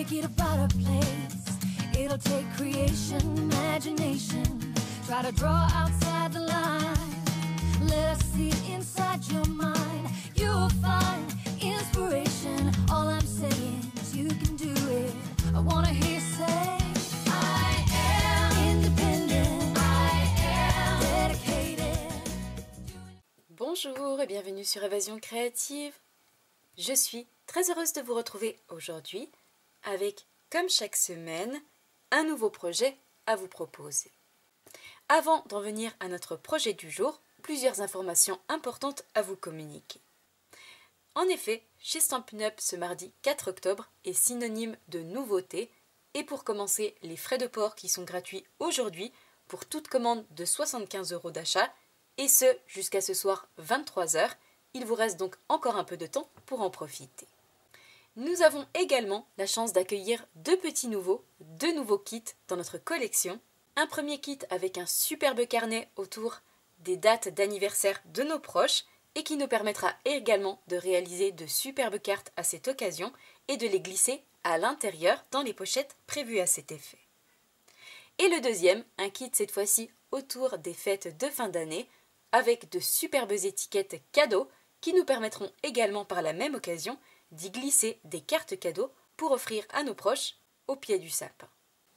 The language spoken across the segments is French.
make it a better place. It'll take creation, imagination. Try to draw outside the line. Let us see inside your mind. You'll find inspiration. All I'm saying is you can do it. I wanna hear you say I am independent. I am dedicated. Bonjour et bienvenue sur Évasion Créative. Je suis très heureuse de vous retrouver aujourd'hui avec, comme chaque semaine, un nouveau projet à vous proposer. Avant d'en venir à notre projet du jour, plusieurs informations importantes à vous communiquer. En effet, chez Stampin' Up, ce mardi 4 octobre est synonyme de nouveauté et pour commencer, les frais de port qui sont gratuits aujourd'hui pour toute commande de 75 € d'achat et ce jusqu'à ce soir 23 h. Il vous reste donc encore un peu de temps pour en profiter. Nous avons également la chance d'accueillir deux nouveaux kits dans notre collection. Un premier kit avec un superbe carnet autour des dates d'anniversaire de nos proches et qui nous permettra également de réaliser de superbes cartes à cette occasion et de les glisser à l'intérieur dans les pochettes prévues à cet effet. Et le deuxième, un kit cette fois-ci autour des fêtes de fin d'année avec de superbes étiquettes cadeaux qui nous permettront également par la même occasion d'y glisser des cartes cadeaux pour offrir à nos proches au pied du sapin.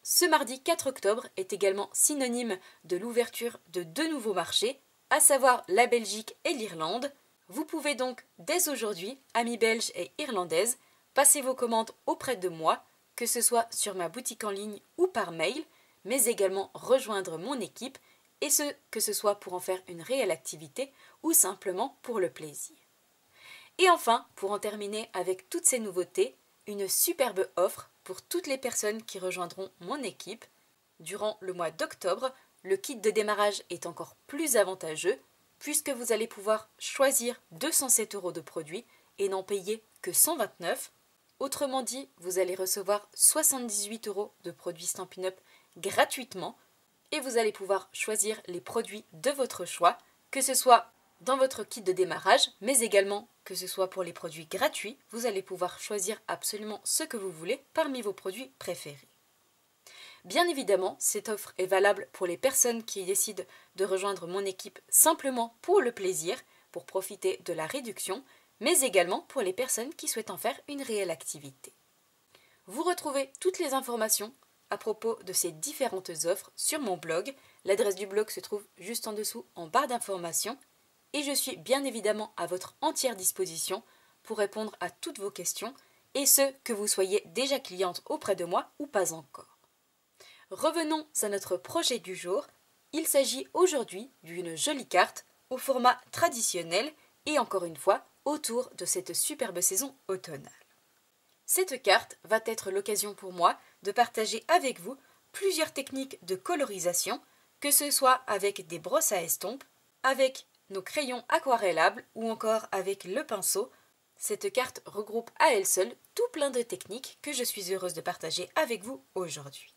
Ce mardi 4 octobre est également synonyme de l'ouverture de deux nouveaux marchés, à savoir la Belgique et l'Irlande. Vous pouvez donc dès aujourd'hui, amis belges et irlandaises, passer vos commandes auprès de moi, que ce soit sur ma boutique en ligne ou par mail, mais également rejoindre mon équipe, et que ce soit pour en faire une réelle activité ou simplement pour le plaisir. Et enfin, pour en terminer avec toutes ces nouveautés, une superbe offre pour toutes les personnes qui rejoindront mon équipe. Durant le mois d'octobre, le kit de démarrage est encore plus avantageux puisque vous allez pouvoir choisir 207 € de produits et n'en payer que 129. Autrement dit, vous allez recevoir 78 € de produits Stampin' Up gratuitement et vous allez pouvoir choisir les produits de votre choix, que ce soit dans votre kit de démarrage, mais également que ce soit pour les produits gratuits, vous allez pouvoir choisir absolument ce que vous voulez parmi vos produits préférés. Bien évidemment, cette offre est valable pour les personnes qui décident de rejoindre mon équipe simplement pour le plaisir, pour profiter de la réduction, mais également pour les personnes qui souhaitent en faire une réelle activité. Vous retrouvez toutes les informations à propos de ces différentes offres sur mon blog. L'adresse du blog se trouve juste en dessous en barre d'informations et je suis bien évidemment à votre entière disposition pour répondre à toutes vos questions et ce, que vous soyez déjà cliente auprès de moi ou pas encore. Revenons à notre projet du jour. Il s'agit aujourd'hui d'une jolie carte au format traditionnel et encore une fois autour de cette superbe saison automnale. Cette carte va être l'occasion pour moi de partager avec vous plusieurs techniques de colorisation, que ce soit avec des brosses à estompe, avec nos crayons aquarellables ou encore avec le pinceau. Cette carte regroupe à elle seule tout plein de techniques que je suis heureuse de partager avec vous aujourd'hui.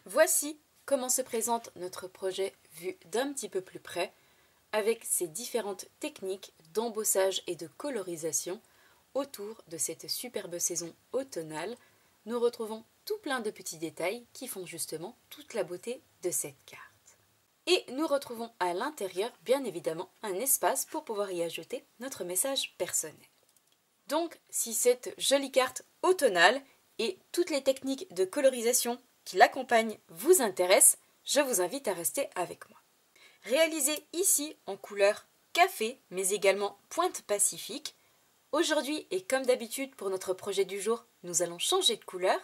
Voici comment se présente notre projet vu d'un petit peu plus près, avec ces différentes techniques d'embossage et de colorisation autour de cette superbe saison automnale. Nous retrouvons tout plein de petits détails qui font justement toute la beauté de cette carte. Et nous retrouvons à l'intérieur, bien évidemment, un espace pour pouvoir y ajouter notre message personnel. Donc, si cette jolie carte automnale et toutes les techniques de colorisation qui l'accompagnent vous intéressent, je vous invite à rester avec moi. Réalisée ici en couleur café, mais également pointe pacifique, aujourd'hui, et comme d'habitude pour notre projet du jour, nous allons changer de couleur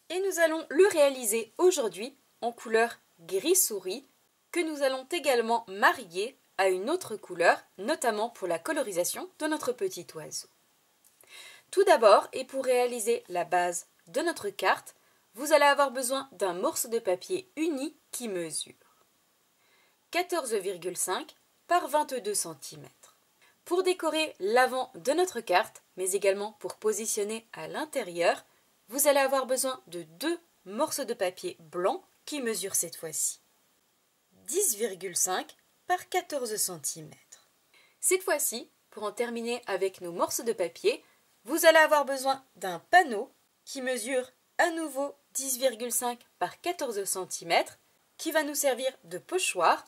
et nous allons le réaliser aujourd'hui en couleur gris souris que nous allons également marier à une autre couleur, notamment pour la colorisation de notre petit oiseau. Tout d'abord, et pour réaliser la base de notre carte, vous allez avoir besoin d'un morceau de papier uni qui mesure 14,5 par 22 cm. Pour décorer l'avant de notre carte, mais également pour positionner à l'intérieur, vous allez avoir besoin de deux morceaux de papier blanc qui mesurent cette fois-ci 10,5 par 14 cm. Cette fois-ci, pour en terminer avec nos morceaux de papier, vous allez avoir besoin d'un panneau qui mesure à nouveau 10,5 par 14 cm qui va nous servir de pochoir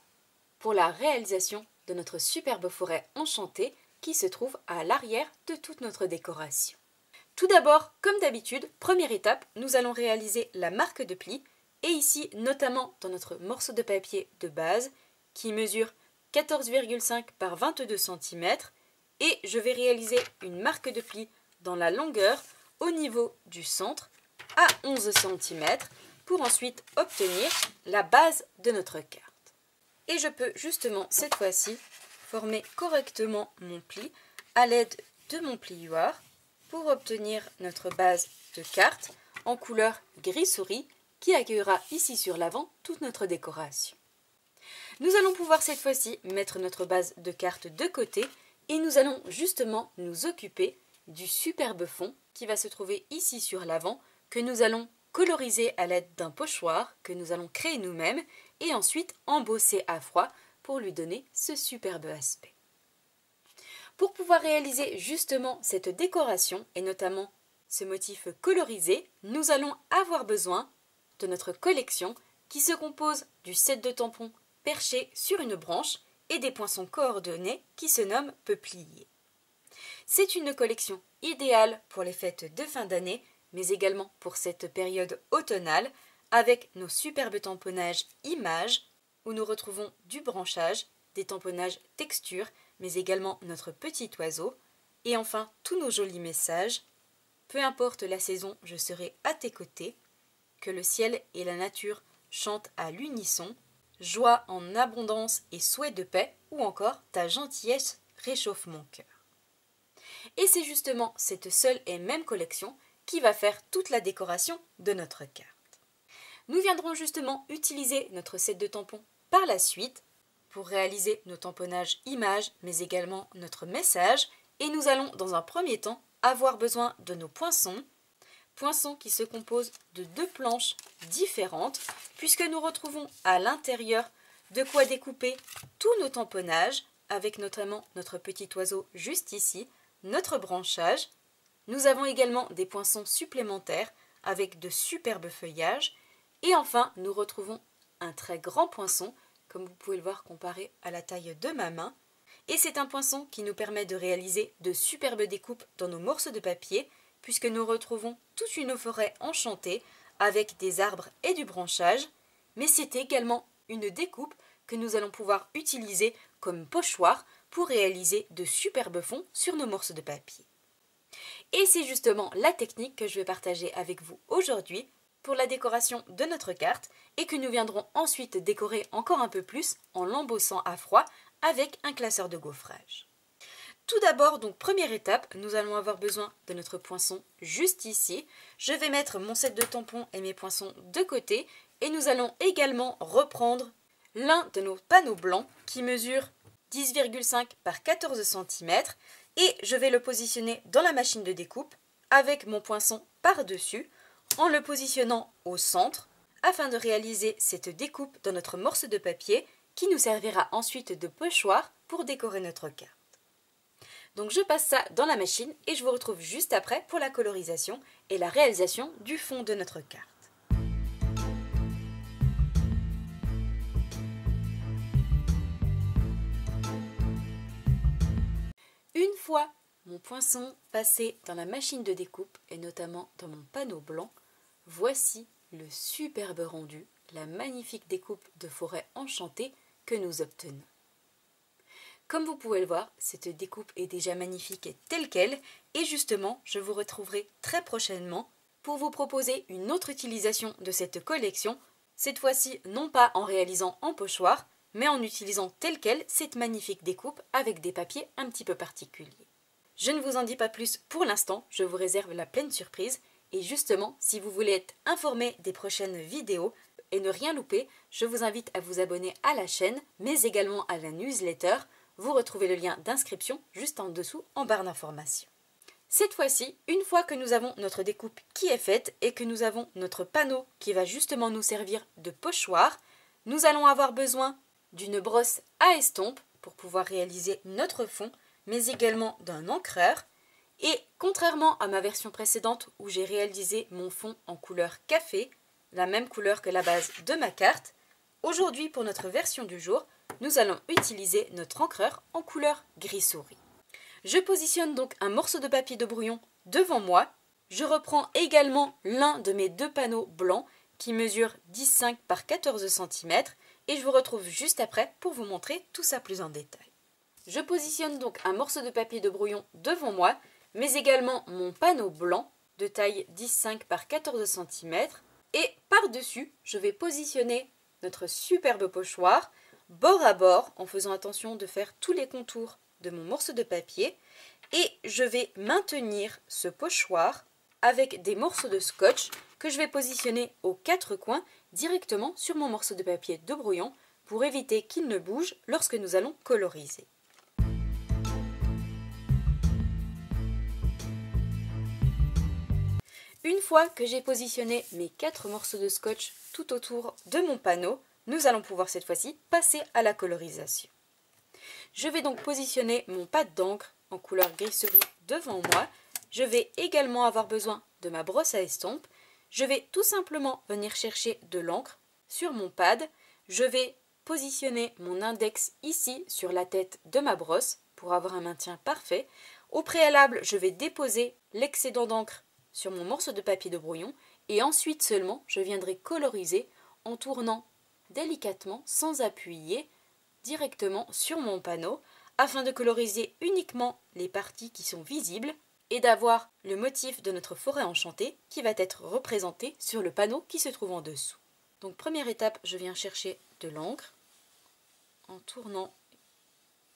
pour la réalisation de notre superbe forêt enchantée qui se trouve à l'arrière de toute notre décoration. Tout d'abord, comme d'habitude, première étape, nous allons réaliser la marque de pli et ici notamment dans notre morceau de papier de base qui mesure 14,5 par 22 cm et je vais réaliser une marque de pli dans la longueur au niveau du centre à 11 cm pour ensuite obtenir la base de notre carte. Et je peux justement cette fois-ci former correctement mon pli à l'aide de mon plioir pour obtenir notre base de carte en couleur gris souris qui accueillera ici sur l'avant toute notre décoration. Nous allons pouvoir cette fois-ci mettre notre base de carte de côté et nous allons justement nous occuper du superbe fond qui va se trouver ici sur l'avant que nous allons coloriser à l'aide d'un pochoir que nous allons créer nous-mêmes et ensuite embosser à froid pour lui donner ce superbe aspect. Pour pouvoir réaliser justement cette décoration et notamment ce motif colorisé, nous allons avoir besoin de notre collection qui se compose du set de tampons perché sur une branche et des poinçons coordonnés qui se nomment peupliers. C'est une collection idéale pour les fêtes de fin d'année, mais également pour cette période automnale, avec nos superbes tamponnages images, où nous retrouvons du branchage, des tamponnages texture, mais également notre petit oiseau, et enfin tous nos jolis messages. Peu importe la saison, je serai à tes côtés, que le ciel et la nature chantent à l'unisson, joie en abondance et souhait de paix, ou encore ta gentillesse réchauffe mon cœur. Et c'est justement cette seule et même collection qui va faire toute la décoration de notre carte. Nous viendrons justement utiliser notre set de tampons par la suite pour réaliser nos tamponnages images, mais également notre message, et nous allons dans un premier temps avoir besoin de nos poinçons qui se composent de 2 planches différentes, puisque nous retrouvons à l'intérieur de quoi découper tous nos tamponnages, avec notamment notre petit oiseau juste ici, notre branchage. Nous avons également des poinçons supplémentaires avec de superbes feuillages, et enfin nous retrouvons un très grand poinçon, comme vous pouvez le voir comparé à la taille de ma main, et c'est un poinçon qui nous permet de réaliser de superbes découpes dans nos morceaux de papier, puisque nous retrouvons toute une forêt enchantée avec des arbres et du branchage, mais c'est également une découpe que nous allons pouvoir utiliser comme pochoir pour réaliser de superbes fonds sur nos morceaux de papier. Et c'est justement la technique que je vais partager avec vous aujourd'hui pour la décoration de notre carte et que nous viendrons ensuite décorer encore un peu plus en l'embossant à froid avec un classeur de gaufrage. Tout d'abord, donc première étape, nous allons avoir besoin de notre poinçon juste ici. Je vais mettre mon set de tampons et mes poinçons de côté et nous allons également reprendre l'un de nos panneaux blancs qui mesure 10,5 par 14 cm et je vais le positionner dans la machine de découpe avec mon poinçon par-dessus en le positionnant au centre afin de réaliser cette découpe dans notre morceau de papier qui nous servira ensuite de pochoir pour décorer notre carte. Donc je passe ça dans la machine et je vous retrouve juste après pour la colorisation et la réalisation du fond de notre carte. Une fois mon poinçon passé dans la machine de découpe et notamment dans mon panneau blanc, voici le superbe rendu, la magnifique découpe de forêt enchantée que nous obtenons. Comme vous pouvez le voir, cette découpe est déjà magnifique telle qu'elle et justement, je vous retrouverai très prochainement pour vous proposer une autre utilisation de cette collection, cette fois-ci non pas en réalisant en pochoir, mais en utilisant telle qu'elle cette magnifique découpe avec des papiers un petit peu particuliers. Je ne vous en dis pas plus pour l'instant, je vous réserve la pleine surprise et justement, si vous voulez être informé des prochaines vidéos et ne rien louper, je vous invite à vous abonner à la chaîne, mais également à la newsletter. Vous retrouvez le lien d'inscription juste en dessous en barre d'information. Cette fois-ci, une fois que nous avons notre découpe qui est faite et que nous avons notre panneau qui va justement nous servir de pochoir, nous allons avoir besoin d'une brosse à estompe pour pouvoir réaliser notre fond, mais également d'un encreur. Et contrairement à ma version précédente où j'ai réalisé mon fond en couleur café, la même couleur que la base de ma carte, aujourd'hui pour notre version du jour, nous allons utiliser notre encreur en couleur gris souris. Je positionne donc un morceau de papier de brouillon devant moi. Je reprends également l'un de mes deux panneaux blancs qui mesure 10,5 par 14 cm et je vous retrouve juste après pour vous montrer tout ça plus en détail. Je positionne donc un morceau de papier de brouillon devant moi, mais également mon panneau blanc de taille 10,5 par 14 cm et par-dessus, je vais positionner notre superbe pochoir bord à bord en faisant attention de faire tous les contours de mon morceau de papier et je vais maintenir ce pochoir avec des morceaux de scotch que je vais positionner aux quatre coins directement sur mon morceau de papier de brouillon pour éviter qu'il ne bouge lorsque nous allons coloriser. Une fois que j'ai positionné mes 4 morceaux de scotch tout autour de mon panneau, nous allons pouvoir cette fois-ci passer à la colorisation. Je vais donc positionner mon pad d'encre en couleur gris cerise devant moi. Je vais également avoir besoin de ma brosse à estompe. Je vais tout simplement venir chercher de l'encre sur mon pad. Je vais positionner mon index ici sur la tête de ma brosse pour avoir un maintien parfait. Au préalable, je vais déposer l'excédent d'encre sur mon morceau de papier de brouillon et ensuite seulement je viendrai coloriser en tournant délicatement sans appuyer directement sur mon panneau afin de coloriser uniquement les parties qui sont visibles et d'avoir le motif de notre forêt enchantée qui va être représenté sur le panneau qui se trouve en dessous. Donc première étape, je viens chercher de l'encre en tournant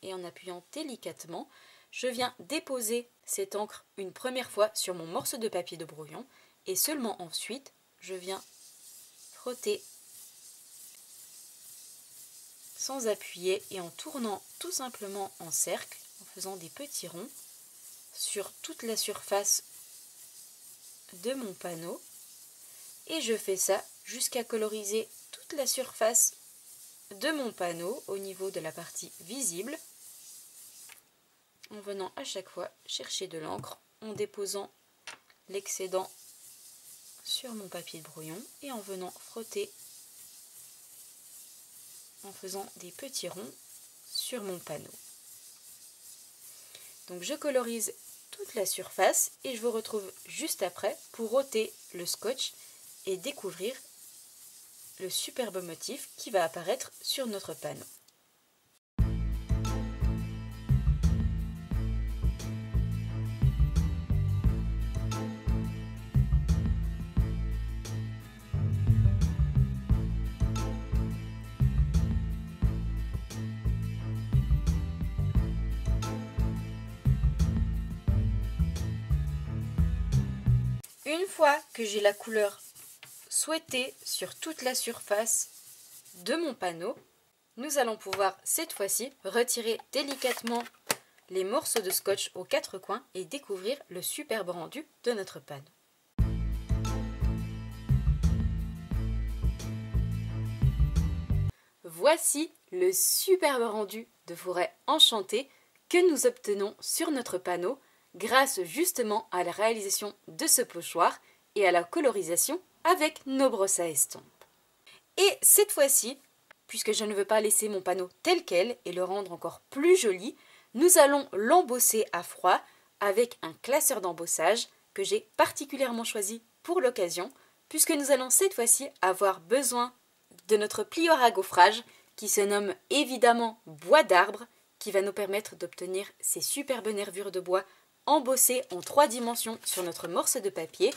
et en appuyant délicatement. Je viens déposer cette encre une première fois sur mon morceau de papier de brouillon et seulement ensuite je viens frotter sans appuyer et en tournant tout simplement en cercle, en faisant des petits ronds sur toute la surface de mon panneau. Et je fais ça jusqu'à coloriser toute la surface de mon panneau au niveau de la partie visible, en venant à chaque fois chercher de l'encre, en déposant l'excédent sur mon papier de brouillon et en venant frotter en faisant des petits ronds sur mon panneau. Donc je colorise toute la surface et je vous retrouve juste après pour ôter le scotch et découvrir le superbe motif qui va apparaître sur notre panneau. Une fois que j'ai la couleur souhaitée sur toute la surface de mon panneau, nous allons pouvoir cette fois-ci retirer délicatement les morceaux de scotch aux quatre coins et découvrir le superbe rendu de notre panneau. Voici le superbe rendu de forêt enchantée que nous obtenons sur notre panneau grâce justement à la réalisation de ce pochoir et à la colorisation avec nos brosses à estompe. Et cette fois-ci, puisque je ne veux pas laisser mon panneau tel quel et le rendre encore plus joli, nous allons l'embosser à froid avec un classeur d'embossage que j'ai particulièrement choisi pour l'occasion, puisque nous allons cette fois-ci avoir besoin de notre plieur à gaufrage qui se nomme évidemment bois d'arbre, qui va nous permettre d'obtenir ces superbes nervures de bois embossées en 3 dimensions sur notre morceau de papier.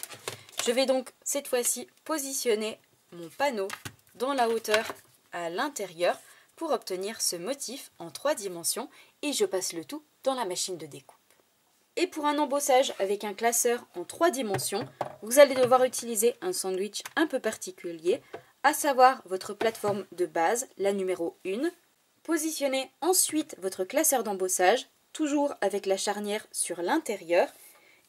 Je vais donc cette fois-ci positionner mon panneau dans la hauteur à l'intérieur pour obtenir ce motif en 3 dimensions et je passe le tout dans la machine de découpe. Et pour un embossage avec un classeur en 3 dimensions, vous allez devoir utiliser un sandwich un peu particulier, à savoir votre plateforme de base, la numéro 1. Positionnez ensuite votre classeur d'embossage, toujours avec la charnière sur l'intérieur.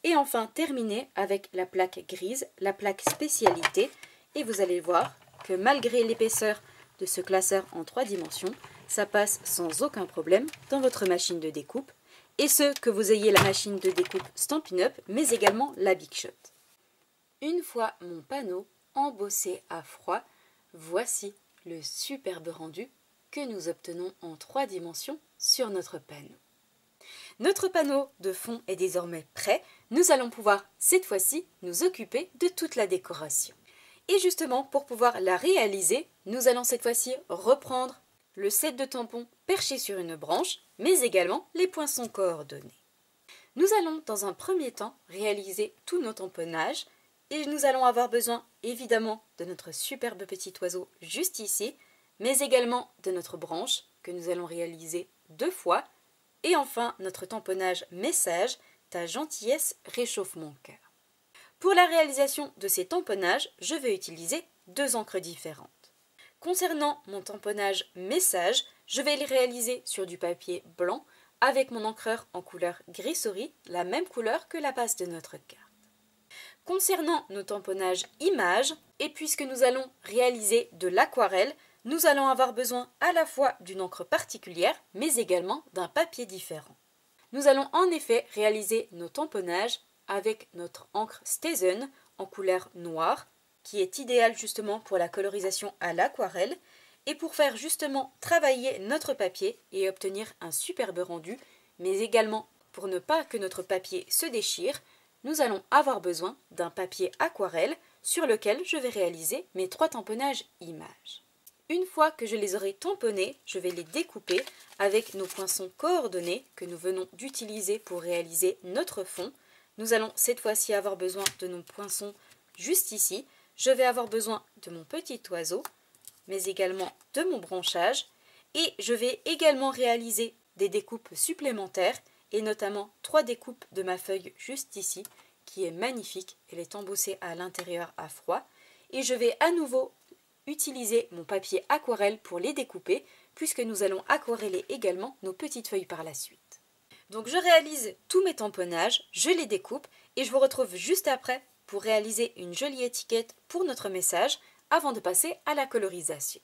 Et enfin terminez avec la plaque grise, la plaque spécialité. Et vous allez voir que malgré l'épaisseur de ce classeur en 3 dimensions, ça passe sans aucun problème dans votre machine de découpe. et ce que vous ayez la machine de découpe Stampin' Up, mais également la Big Shot. Une fois mon panneau embossé à froid, voici le superbe rendu que nous obtenons en 3 dimensions sur notre panneau. Notre panneau de fond est désormais prêt, nous allons pouvoir cette fois-ci nous occuper de toute la décoration. Et justement, pour pouvoir la réaliser, nous allons cette fois-ci reprendre le set de tampons perché sur une branche, mais également les poinçons coordonnés. Nous allons dans un premier temps réaliser tous nos tamponnages et nous allons avoir besoin évidemment de notre superbe petit oiseau juste ici, mais également de notre branche que nous allons réaliser 2 fois et enfin notre tamponnage message « Ta gentillesse réchauffe mon cœur ». Pour la réalisation de ces tamponnages, je vais utiliser 2 encres différentes. Concernant mon tamponnage message, je vais les réaliser sur du papier blanc avec mon encreur en couleur gris souris, la même couleur que la base de notre carte. Concernant nos tamponnages images, et puisque nous allons réaliser de l'aquarelle, nous allons avoir besoin à la fois d'une encre particulière, mais également d'un papier différent. Nous allons en effet réaliser nos tamponnages avec notre encre StazOn en couleur noire, qui est idéale justement pour la colorisation à l'aquarelle, et pour faire justement travailler notre papier et obtenir un superbe rendu, mais également pour ne pas que notre papier se déchire, nous allons avoir besoin d'un papier aquarelle sur lequel je vais réaliser mes 3 tamponnages images. Une fois que je les aurai tamponnés, je vais les découper avec nos poinçons coordonnés que nous venons d'utiliser pour réaliser notre fond. Nous allons cette fois-ci avoir besoin de nos poinçons juste ici. Je vais avoir besoin de mon petit oiseau, mais également de mon branchage. Et je vais également réaliser des découpes supplémentaires, et notamment 3 découpes de ma feuille juste ici, qui est magnifique. Elle est embossée à l'intérieur à froid. Et je vais à nouveau utiliser mon papier aquarelle pour les découper, puisque nous allons aquareller également nos petites feuilles par la suite. Donc je réalise tous mes tamponnages, je les découpe, et je vous retrouve juste après pour réaliser une jolie étiquette pour notre message avant de passer à la colorisation.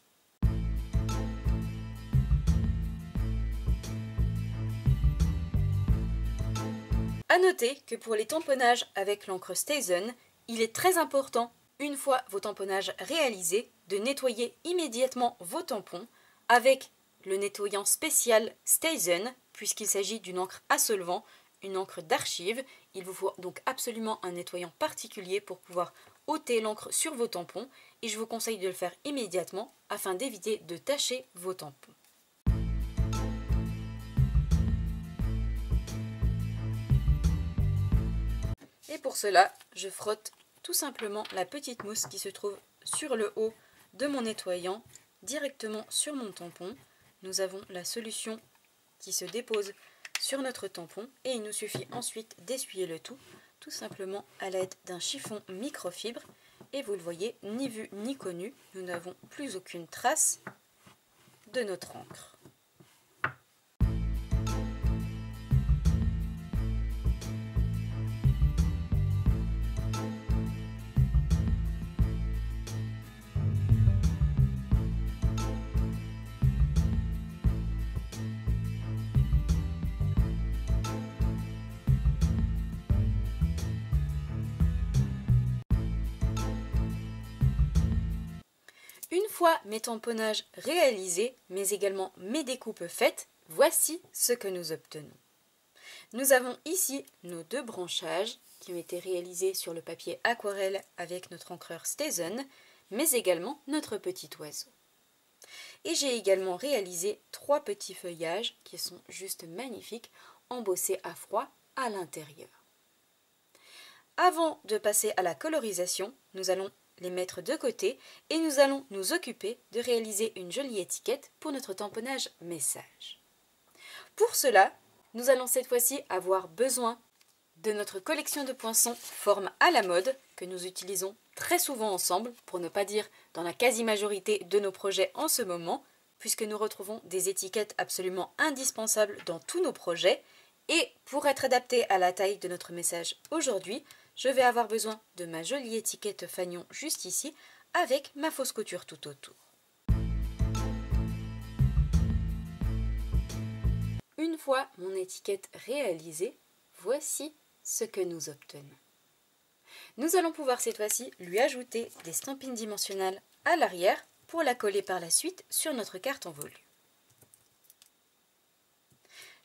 A noter que pour les tamponnages avec l'encre StazOn, il est très important, une fois vos tamponnages réalisés, de nettoyer immédiatement vos tampons avec le nettoyant spécial StazOn, puisqu'il s'agit d'une encre à solvant, une encre d'archive. Il vous faut donc absolument un nettoyant particulier pour pouvoir ôter l'encre sur vos tampons, et je vous conseille de le faire immédiatement afin d'éviter de tacher vos tampons. Et pour cela, je frotte tout simplement la petite mousse qui se trouve sur le haut de mon nettoyant, directement sur mon tampon. Nous avons la solution qui se dépose sur notre tampon et il nous suffit ensuite d'essuyer le tout simplement à l'aide d'un chiffon microfibre. Et vous le voyez, ni vu ni connu, nous n'avons plus aucune trace de notre encre. Une fois mes tamponnages réalisés, mais également mes découpes faites, voici ce que nous obtenons. Nous avons ici nos 2 branchages qui ont été réalisés sur le papier aquarelle avec notre encreur StazOn, mais également notre petit oiseau. Et j'ai également réalisé 3 petits feuillages qui sont juste magnifiques, embossés à froid à l'intérieur. Avant de passer à la colorisation, nous allons les mettre de côté et nous allons nous occuper de réaliser une jolie étiquette pour notre tamponnage message. Pour cela, nous allons cette fois-ci avoir besoin de notre collection de poinçons forme à la mode que nous utilisons très souvent ensemble, pour ne pas dire dans la quasi-majorité de nos projets en ce moment, puisque nous retrouvons des étiquettes absolument indispensables dans tous nos projets. Et pour être adapté à la taille de notre message aujourd'hui, je vais avoir besoin de ma jolie étiquette fanion juste ici, avec ma fausse couture tout autour. Une fois mon étiquette réalisée, voici ce que nous obtenons. Nous allons pouvoir cette fois-ci lui ajouter des stampines dimensionnelles à l'arrière pour la coller par la suite sur notre carte en volume.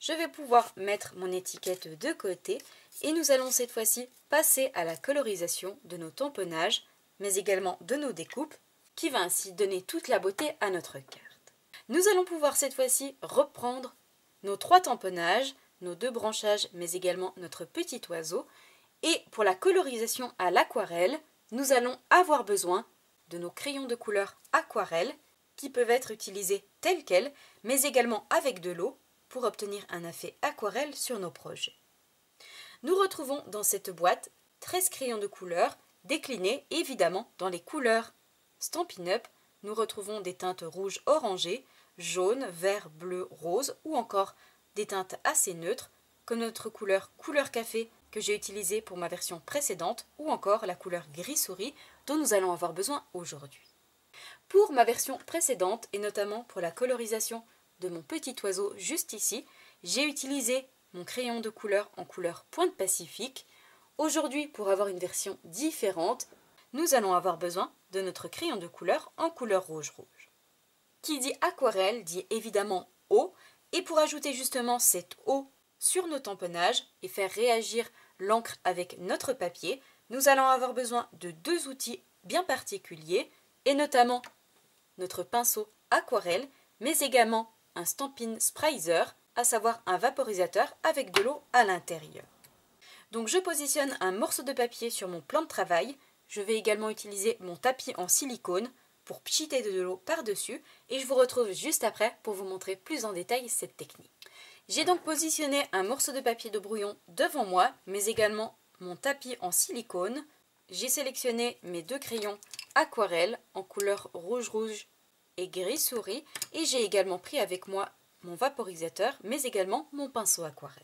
Je vais pouvoir mettre mon étiquette de côté et nous allons cette fois-ci passer à la colorisation de nos tamponnages, mais également de nos découpes, qui va ainsi donner toute la beauté à notre carte. Nous allons pouvoir cette fois-ci reprendre nos 3 tamponnages, nos 2 branchages, mais également notre petit oiseau. Et pour la colorisation à l'aquarelle, nous allons avoir besoin de nos crayons de couleur aquarelle qui peuvent être utilisés tels quels, mais également avec de l'eau pour obtenir un effet aquarelle sur nos projets. Nous retrouvons dans cette boîte 13 crayons de couleur déclinés évidemment dans les couleurs Stampin' Up. Nous retrouvons des teintes rouge orangé, jaune, vert, bleu, rose ou encore des teintes assez neutres comme notre couleur café que j'ai utilisée pour ma version précédente ou encore la couleur gris souris dont nous allons avoir besoin aujourd'hui. Pour ma version précédente et notamment pour la colorisation de mon petit oiseau juste ici, j'ai utilisé mon crayon de couleur en couleur Pointe Pacifique. Aujourd'hui, pour avoir une version différente, nous allons avoir besoin de notre crayon de couleur en couleur rouge-rouge. Qui dit aquarelle dit évidemment eau, et pour ajouter justement cette eau sur nos tamponnages et faire réagir l'encre avec notre papier, nous allons avoir besoin de 2 outils bien particuliers, et notamment notre pinceau aquarelle, mais également un Stampin' Sprayer, à savoir un vaporisateur avec de l'eau à l'intérieur. Donc je positionne un morceau de papier sur mon plan de travail. Je vais également utiliser mon tapis en silicone pour pchiter de l'eau par-dessus et je vous retrouve juste après pour vous montrer plus en détail cette technique. J'ai donc positionné un morceau de papier de brouillon devant moi, mais également mon tapis en silicone. J'ai sélectionné mes 2 crayons aquarelle en couleur rouge-rouge et gris souris et j'ai également pris avec moi mon vaporisateur, mais également mon pinceau aquarelle.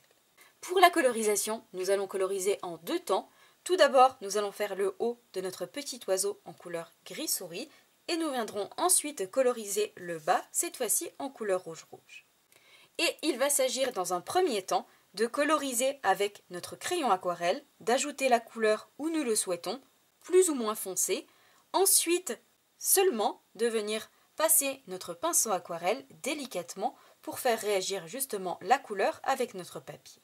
Pour la colorisation, nous allons coloriser en 2 temps. Tout d'abord, nous allons faire le haut de notre petit oiseau en couleur gris souris et nous viendrons ensuite coloriser le bas, cette fois-ci en couleur rouge-rouge. Et il va s'agir dans un premier temps de coloriser avec notre crayon aquarelle, d'ajouter la couleur où nous le souhaitons, plus ou moins foncé. Ensuite, seulement de venir passer notre pinceau aquarelle délicatement pour faire réagir justement la couleur avec notre papier.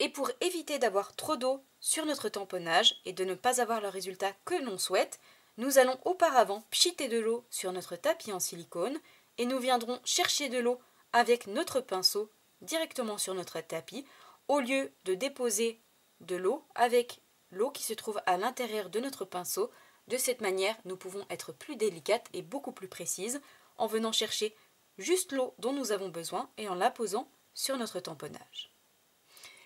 Et pour éviter d'avoir trop d'eau sur notre tamponnage et de ne pas avoir le résultat que l'on souhaite, nous allons auparavant pchiter de l'eau sur notre tapis en silicone et nous viendrons chercher de l'eau avec notre pinceau directement sur notre tapis au lieu de déposer de l'eau avec l'eau qui se trouve à l'intérieur de notre pinceau. De cette manière, nous pouvons être plus délicates et beaucoup plus précises en venant chercher juste l'eau dont nous avons besoin et en la posant sur notre tamponnage.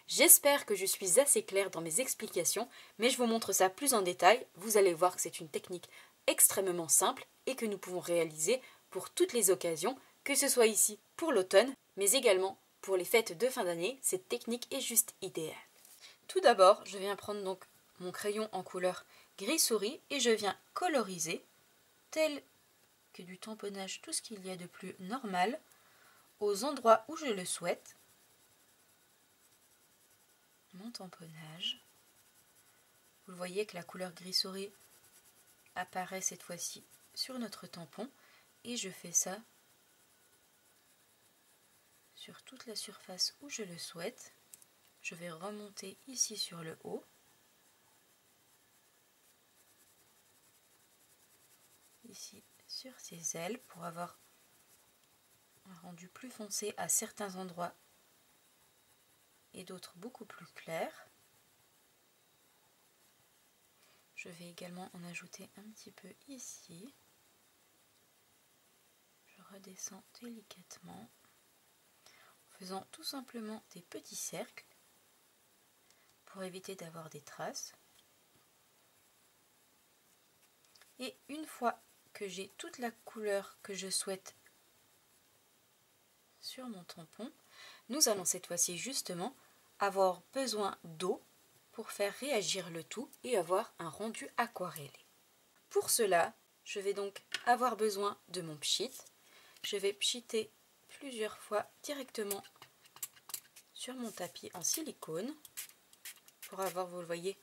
J'espère que je suis assez claire dans mes explications, mais je vous montre ça plus en détail. Vous allez voir que c'est une technique extrêmement simple et que nous pouvons réaliser pour toutes les occasions, que ce soit ici pour l'automne, mais également pour les fêtes de fin d'année. Cette technique est juste idéale. Tout d'abord, je viens prendre donc mon crayon en couleur gris souris et je viens coloriser tel que du tamponnage, tout ce qu'il y a de plus normal aux endroits où je le souhaite. Mon tamponnage. Vous voyez que la couleur gris souris apparaît cette fois-ci sur notre tampon et je fais ça sur toute la surface où je le souhaite. Je vais remonter ici sur le haut. Ici sur ses ailes pour avoir un rendu plus foncé à certains endroits et d'autres beaucoup plus clairs. Je vais également en ajouter un petit peu ici. Je redescends délicatement en faisant tout simplement des petits cercles pour éviter d'avoir des traces. Et une fois que j'ai toute la couleur que je souhaite sur mon tampon, nous allons cette fois-ci justement avoir besoin d'eau pour faire réagir le tout et avoir un rendu aquarellé. Pour cela, je vais donc avoir besoin de mon pchit. Je vais pchiter plusieurs fois directement sur mon tapis en silicone pour avoir, vous le voyez,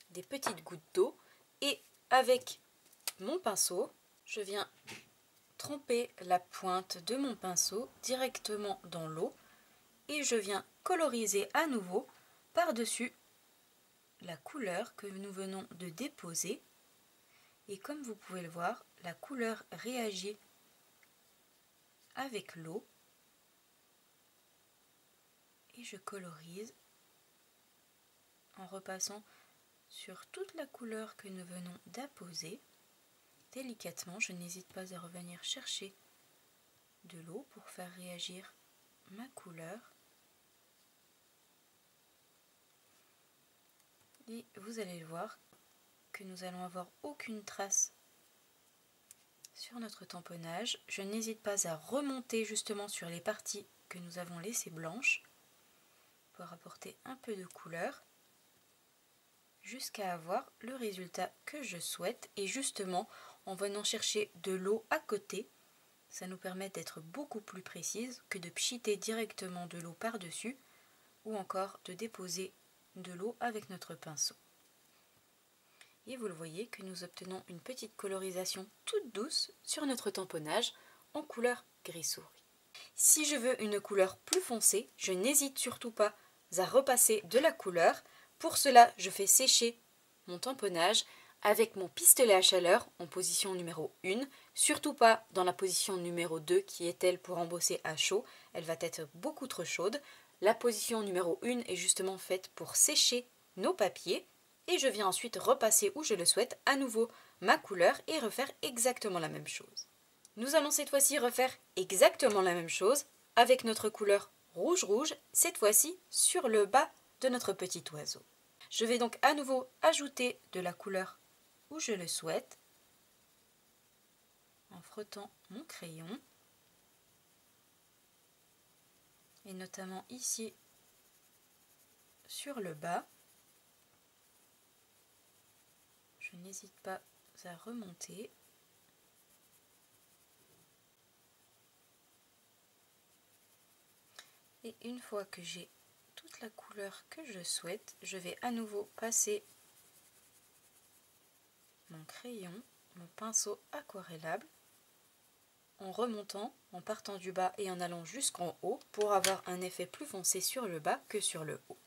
des petites gouttes d'eau. Et avec mon pinceau, je viens tremper la pointe de mon pinceau directement dans l'eau et je viens coloriser à nouveau par-dessus la couleur que nous venons de déposer. Et comme vous pouvez le voir, la couleur réagit avec l'eau. Et je colorise en repassant sur toute la couleur que nous venons d'apposer. Délicatement, je n'hésite pas à revenir chercher de l'eau pour faire réagir ma couleur. Et vous allez le voir que nous allons avoir aucune trace sur notre tamponnage. Je n'hésite pas à remonter justement sur les parties que nous avons laissées blanches pour apporter un peu de couleur jusqu'à avoir le résultat que je souhaite. Et justement, en venant chercher de l'eau à côté, ça nous permet d'être beaucoup plus précise que de pchiter directement de l'eau par-dessus ou encore de déposer de l'eau avec notre pinceau. Et vous le voyez que nous obtenons une petite colorisation toute douce sur notre tamponnage en couleur gris souris. Si je veux une couleur plus foncée, je n'hésite surtout pas à repasser de la couleur. Pour cela, je fais sécher mon tamponnage avec mon pistolet à chaleur en position numéro 1, surtout pas dans la position numéro 2 qui est elle pour embosser à chaud, elle va être beaucoup trop chaude. La position numéro 1 est justement faite pour sécher nos papiers et je viens ensuite repasser où je le souhaite à nouveau ma couleur et refaire exactement la même chose. Nous allons cette fois-ci refaire exactement la même chose avec notre couleur rouge-rouge, cette fois-ci sur le bas de notre petit oiseau. Je vais donc à nouveau ajouter de la couleur où je le souhaite en frottant mon crayon et notamment ici sur le bas. Je n'hésite pas à remonter. Et une fois que j'ai toute la couleur que je souhaite, je vais à nouveau passer mon crayon, mon pinceau aquarellable, en remontant, en partant du bas et en allant jusqu'en haut pour avoir un effet plus foncé sur le bas que sur le haut.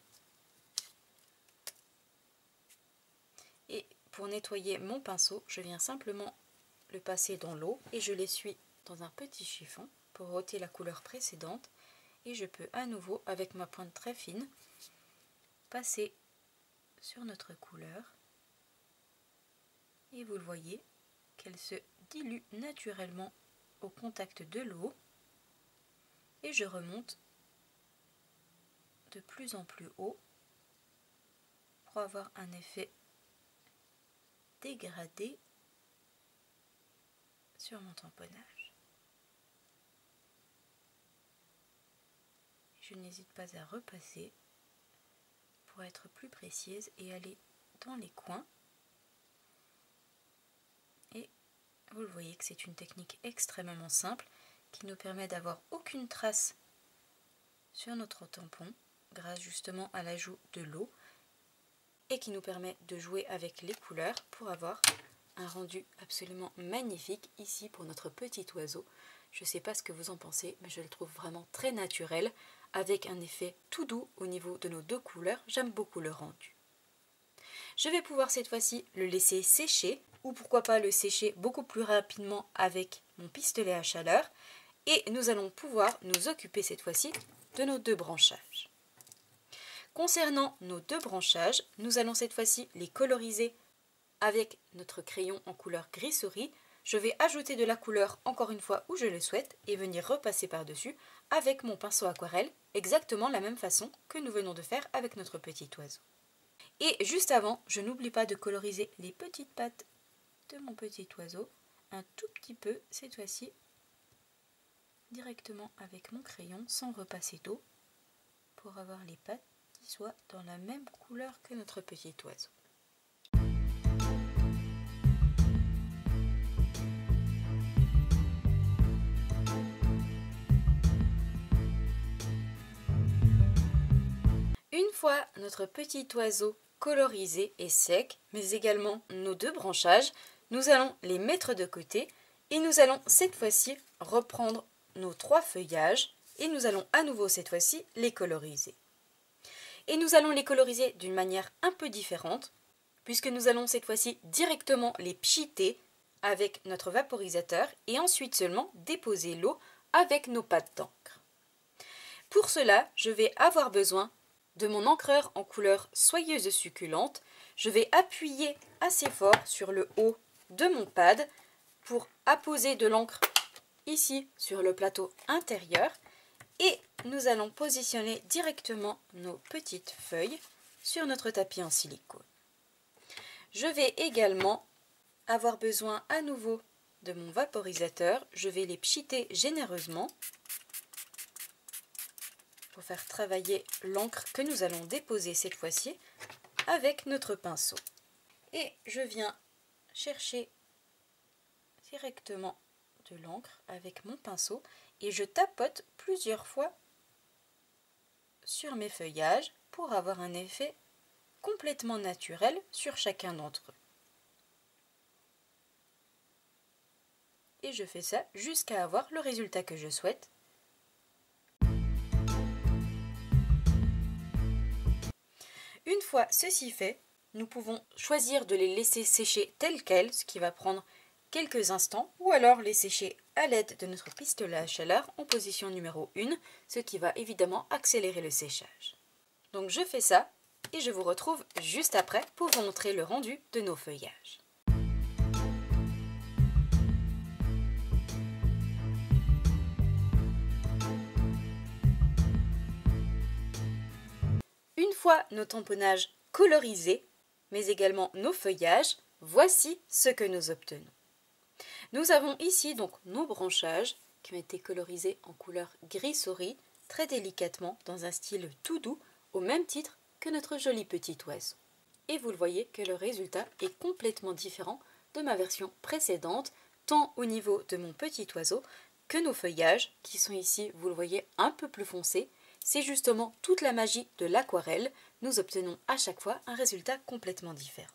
Et pour nettoyer mon pinceau, je viens simplement le passer dans l'eau et je l'essuie dans un petit chiffon pour ôter la couleur précédente. Et je peux à nouveau, avec ma pointe très fine, passer sur notre couleur. Et vous le voyez, qu'elle se dilue naturellement au contact de l'eau. Et je remonte de plus en plus haut pour avoir un effet dégradé sur mon tamponnage. Je n'hésite pas à repasser pour être plus précise et aller dans les coins. Et vous le voyez que c'est une technique extrêmement simple qui nous permet d'avoir aucune trace sur notre tampon grâce justement à l'ajout de l'eau et qui nous permet de jouer avec les couleurs pour avoir un rendu absolument magnifique ici pour notre petit oiseau. Je ne sais pas ce que vous en pensez, mais je le trouve vraiment très naturel avec un effet tout doux au niveau de nos deux couleurs. J'aime beaucoup le rendu. Je vais pouvoir cette fois-ci le laisser sécher ou pourquoi pas le sécher beaucoup plus rapidement avec mon pistolet à chaleur et nous allons pouvoir nous occuper cette fois-ci de nos deux branchages. Concernant nos deux branchages, nous allons cette fois-ci les coloriser avec notre crayon en couleur gris souris. Je vais ajouter de la couleur encore une fois où je le souhaite et venir repasser par-dessus avec mon pinceau aquarelle, exactement la même façon que nous venons de faire avec notre petit oiseau. Et juste avant, je n'oublie pas de coloriser les petites pattes de mon petit oiseau, un tout petit peu cette fois-ci, directement avec mon crayon sans repasser d'eau, pour avoir les pattes qui soient dans la même couleur que notre petit oiseau. fois notre petit oiseau colorisé et sec, mais également nos 2 branchages, nous allons les mettre de côté et nous allons cette fois-ci reprendre nos 3 feuillages et nous allons à nouveau cette fois-ci les coloriser. Et nous allons les coloriser d'une manière un peu différente, puisque nous allons cette fois-ci directement les pchiter avec notre vaporisateur et ensuite seulement déposer l'eau avec nos pâtes d'encre. Pour cela, je vais avoir besoin de mon encreur en couleur soyeuse succulente. Je vais appuyer assez fort sur le haut de mon pad pour apposer de l'encre ici sur le plateau intérieur et nous allons positionner directement nos petites feuilles sur notre tapis en silicone. Je vais également avoir besoin à nouveau de mon vaporisateur. Je vais les pchiter généreusement pour faire travailler l'encre que nous allons déposer cette fois-ci avec notre pinceau. Et je viens chercher directement de l'encre avec mon pinceau et je tapote plusieurs fois sur mes feuillages pour avoir un effet complètement naturel sur chacun d'entre eux. Et je fais ça jusqu'à avoir le résultat que je souhaite. Une fois ceci fait, nous pouvons choisir de les laisser sécher tels quels, ce qui va prendre quelques instants, ou alors les sécher à l'aide de notre pistolet à chaleur en position numéro 1, ce qui va évidemment accélérer le séchage. Donc je fais ça et je vous retrouve juste après pour vous montrer le rendu de nos feuillages. Une fois nos tamponnages colorisés, mais également nos feuillages, voici ce que nous obtenons. Nous avons ici donc nos branchages qui ont été colorisés en couleur gris souris, très délicatement dans un style tout doux, au même titre que notre joli petit oiseau. Et vous le voyez que le résultat est complètement différent de ma version précédente, tant au niveau de mon petit oiseau que nos feuillages, qui sont ici, vous le voyez, un peu plus foncés. C'est justement toute la magie de l'aquarelle, nous obtenons à chaque fois un résultat complètement différent.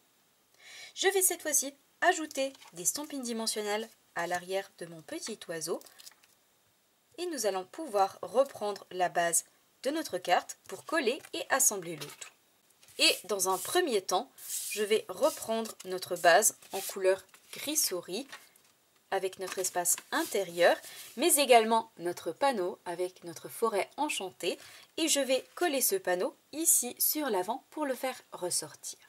Je vais cette fois-ci ajouter des stampines dimensionnelles à l'arrière de mon petit oiseau et nous allons pouvoir reprendre la base de notre carte pour coller et assembler le tout. Et dans un premier temps, je vais reprendre notre base en couleur gris souris avec notre espace intérieur, mais également notre panneau avec notre forêt enchantée et je vais coller ce panneau ici sur l'avant pour le faire ressortir.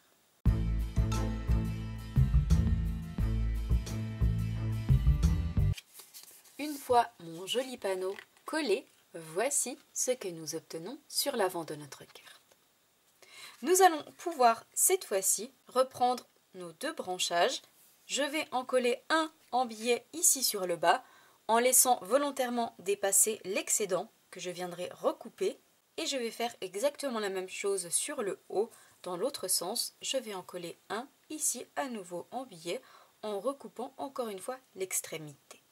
Une fois mon joli panneau collé, voici ce que nous obtenons sur l'avant de notre carte. Nous allons pouvoir cette fois-ci reprendre nos 2 branchages. Je vais en coller un en biais ici sur le bas en laissant volontairement dépasser l'excédent que je viendrai recouper et je vais faire exactement la même chose sur le haut dans l'autre sens. Je vais en coller un ici à nouveau en biais en recoupant encore une fois l'extrémité.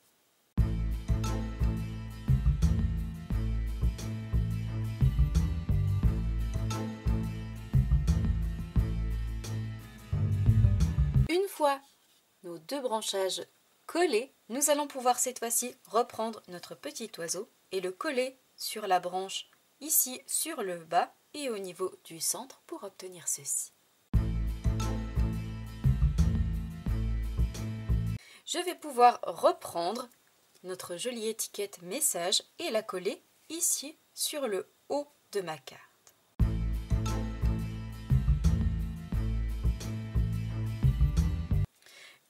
Une fois nos 2 branchages collés, nous allons pouvoir cette fois-ci reprendre notre petit oiseau et le coller sur la branche ici sur le bas et au niveau du centre pour obtenir ceci. Je vais pouvoir reprendre notre jolie étiquette message et la coller ici sur le haut de ma carte.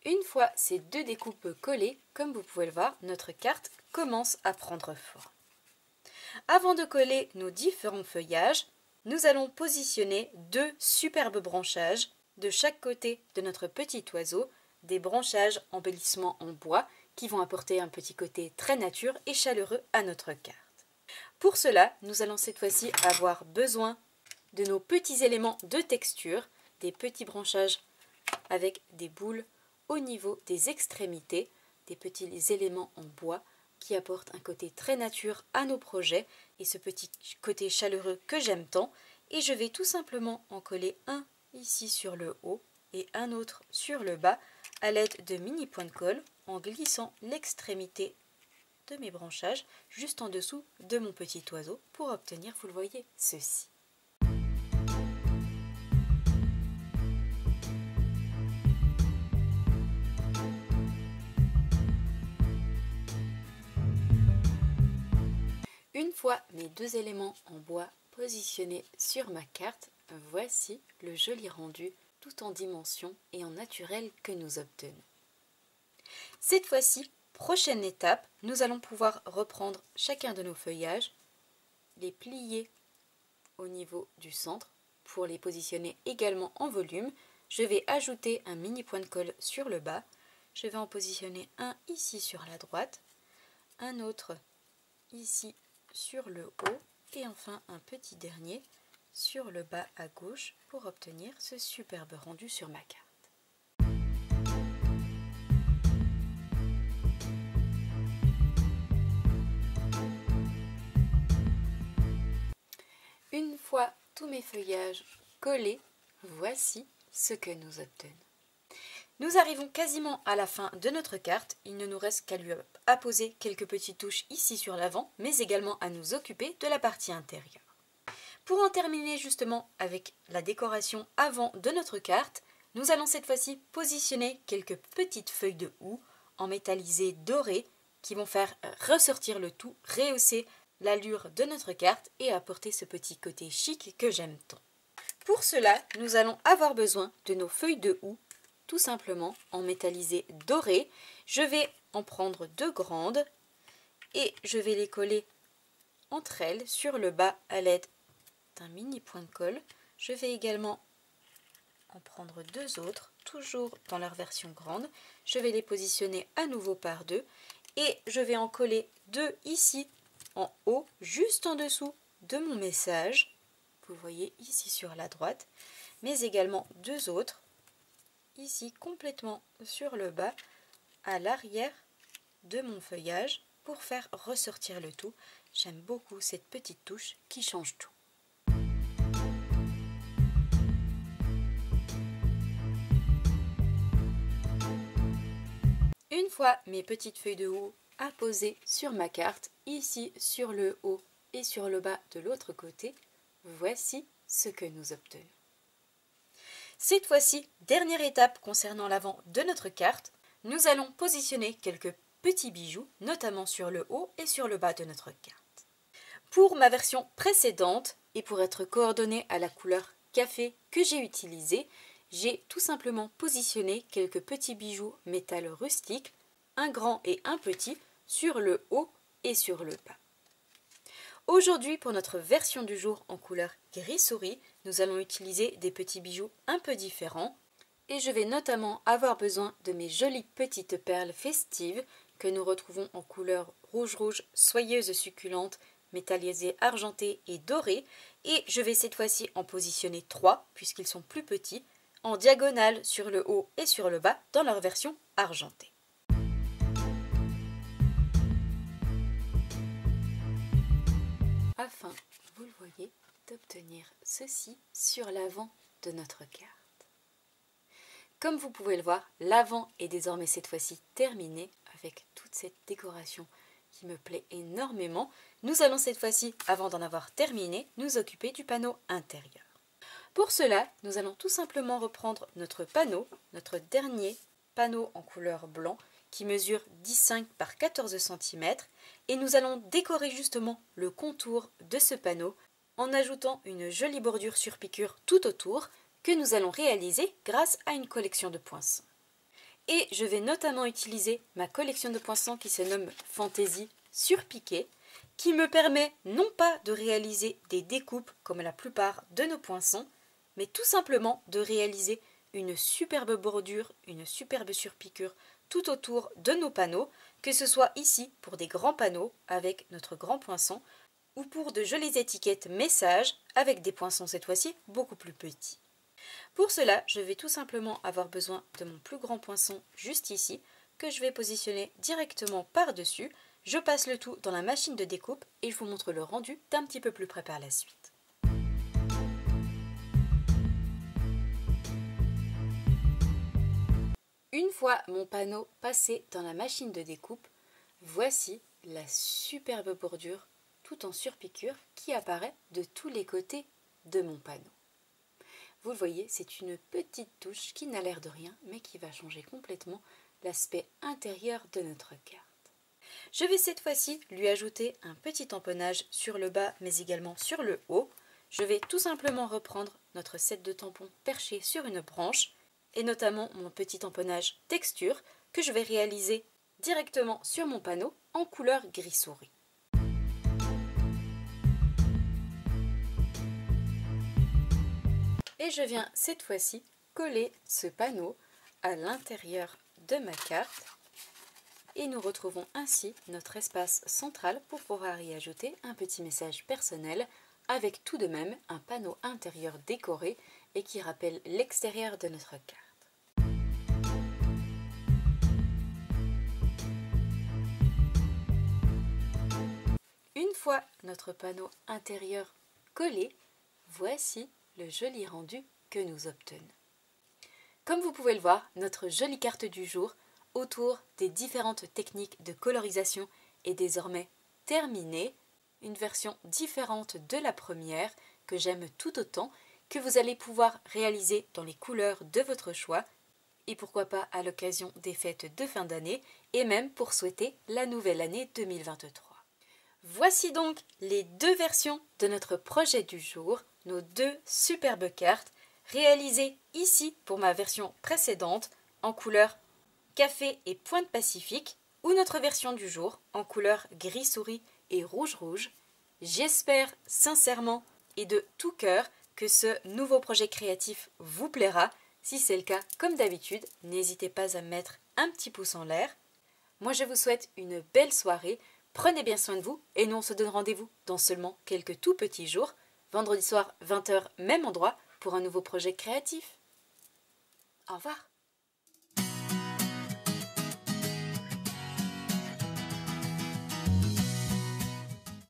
Une fois ces 2 découpes collées, comme vous pouvez le voir, notre carte commence à prendre forme. Avant de coller nos différents feuillages, nous allons positionner 2 superbes branchages de chaque côté de notre petit oiseau, des branchages embellissements en bois qui vont apporter un petit côté très nature et chaleureux à notre carte. Pour cela, nous allons cette fois-ci avoir besoin de nos petits éléments de texture, des petits branchages avec des boules au niveau des extrémités, des petits éléments en bois qui apportent un côté très nature à nos projets et ce petit côté chaleureux que j'aime tant. et je vais tout simplement en coller un ici sur le haut et un autre sur le bas à l'aide de mini points de colle en glissant l'extrémité de mes branchages juste en dessous de mon petit oiseau pour obtenir, vous le voyez, ceci. Une fois mes deux éléments en bois positionnés sur ma carte, voici le joli rendu tout en dimension et en naturel que nous obtenons. Cette fois-ci, prochaine étape, nous allons pouvoir reprendre chacun de nos feuillages, les plier au niveau du centre pour les positionner également en volume. Je vais ajouter un mini point de colle sur le bas. Je vais en positionner un ici sur la droite, un autre ici sur le haut et enfin un petit dernier sur le bas à gauche pour obtenir ce superbe rendu sur ma carte. Une fois tous mes feuillages collés, voici ce que nous obtenons. Nous arrivons quasiment à la fin de notre carte, il ne nous reste qu'à lui apposer quelques petites touches ici sur l'avant, mais également à nous occuper de la partie intérieure. Pour en terminer justement avec la décoration avant de notre carte, nous allons cette fois-ci positionner quelques petites feuilles de houx en métallisé doré qui vont faire ressortir le tout, rehausser l'allure de notre carte et apporter ce petit côté chic que j'aime tant. Pour cela, nous allons avoir besoin de nos feuilles de houx, tout simplement en métallisé doré. Je vais en prendre deux grandes et je vais les coller entre elles sur le bas à l'aide d'un mini point de colle. Je vais également en prendre deux autres, toujours dans leur version grande. Je vais les positionner à nouveau par deux et je vais en coller deux ici en haut, juste en dessous de mon message. Vous voyez ici sur la droite, mais également deux autres ici complètement sur le bas à l'arrière de mon feuillage pour faire ressortir le tout. J'aime beaucoup cette petite touche qui change tout. Une fois mes petites feuilles de houx apposées sur ma carte, ici sur le haut et sur le bas de l'autre côté, voici ce que nous obtenons. Cette fois-ci, dernière étape concernant l'avant de notre carte, nous allons positionner quelques petits bijoux, notamment sur le haut et sur le bas de notre carte. Pour ma version précédente, et pour être coordonnée à la couleur café que j'ai utilisée, j'ai tout simplement positionné quelques petits bijoux métal rustique, un grand et un petit, sur le haut et sur le bas. Aujourd'hui, pour notre version du jour en couleur gris souris, nous allons utiliser des petits bijoux un peu différents et je vais notamment avoir besoin de mes jolies petites perles festives que nous retrouvons en couleur rouge soyeuse succulente, métallisée argentée et dorée, et je vais cette fois-ci en positionner 3 puisqu'ils sont plus petits, en diagonale sur le haut et sur le bas dans leur version argentée. Afin, vous le voyez, d'obtenir ceci sur l'avant de notre carte. Comme vous pouvez le voir, l'avant est désormais cette fois-ci terminé avec toute cette décoration qui me plaît énormément. Nous allons cette fois-ci, avant d'en avoir terminé, nous occuper du panneau intérieur. Pour cela, nous allons tout simplement reprendre notre panneau, notre dernier panneau en couleur blanc qui mesure 10,5 par 14 cm et nous allons décorer justement le contour de ce panneau en ajoutant une jolie bordure sur piqûre tout autour que nous allons réaliser grâce à une collection de poinçons. Et je vais notamment utiliser ma collection de poinçons qui se nomme Fantaisie surpiquée, qui me permet non pas de réaliser des découpes comme la plupart de nos poinçons, mais tout simplement de réaliser une superbe bordure, une superbe surpiqûre tout autour de nos panneaux, que ce soit ici pour des grands panneaux avec notre grand poinçon, ou pour de jolies étiquettes messages avec des poinçons cette fois-ci beaucoup plus petits. Pour cela, je vais tout simplement avoir besoin de mon plus grand poinçon juste ici, que je vais positionner directement par-dessus. Je passe le tout dans la machine de découpe et je vous montre le rendu d'un petit peu plus près par la suite. Une fois mon panneau passé dans la machine de découpe, voici la superbe bordure tout en surpiqûre qui apparaît de tous les côtés de mon panneau. Vous le voyez, c'est une petite touche qui n'a l'air de rien, mais qui va changer complètement l'aspect intérieur de notre carte. Je vais cette fois-ci lui ajouter un petit tamponnage sur le bas, mais également sur le haut. Je vais tout simplement reprendre notre set de tampons perché sur une branche, et notamment mon petit tamponnage texture que je vais réaliser directement sur mon panneau en couleur gris souris. Et je viens cette fois-ci coller ce panneau à l'intérieur de ma carte et nous retrouvons ainsi notre espace central pour pouvoir y ajouter un petit message personnel avec tout de même un panneau intérieur décoré et qui rappelle l'extérieur de notre carte. Une fois notre panneau intérieur collé, voici le joli rendu que nous obtenons. Comme vous pouvez le voir, notre jolie carte du jour autour des différentes techniques de colorisation est désormais terminée. Une version différente de la première que j'aime tout autant, que vous allez pouvoir réaliser dans les couleurs de votre choix et pourquoi pas à l'occasion des fêtes de fin d'année et même pour souhaiter la nouvelle année 2023. Voici donc les deux versions de notre projet du jour, nos deux superbes cartes réalisées ici pour ma version précédente en couleur café et pointe pacifique ou notre version du jour en couleur gris souris et rouge. J'espère sincèrement et de tout cœur que ce nouveau projet créatif vous plaira. Si c'est le cas, comme d'habitude, n'hésitez pas à me mettre un petit pouce en l'air. Moi je vous souhaite une belle soirée, prenez bien soin de vous et nous on se donne rendez-vous dans seulement quelques tout petits jours, vendredi soir 20h même endroit pour un nouveau projet créatif. Au revoir.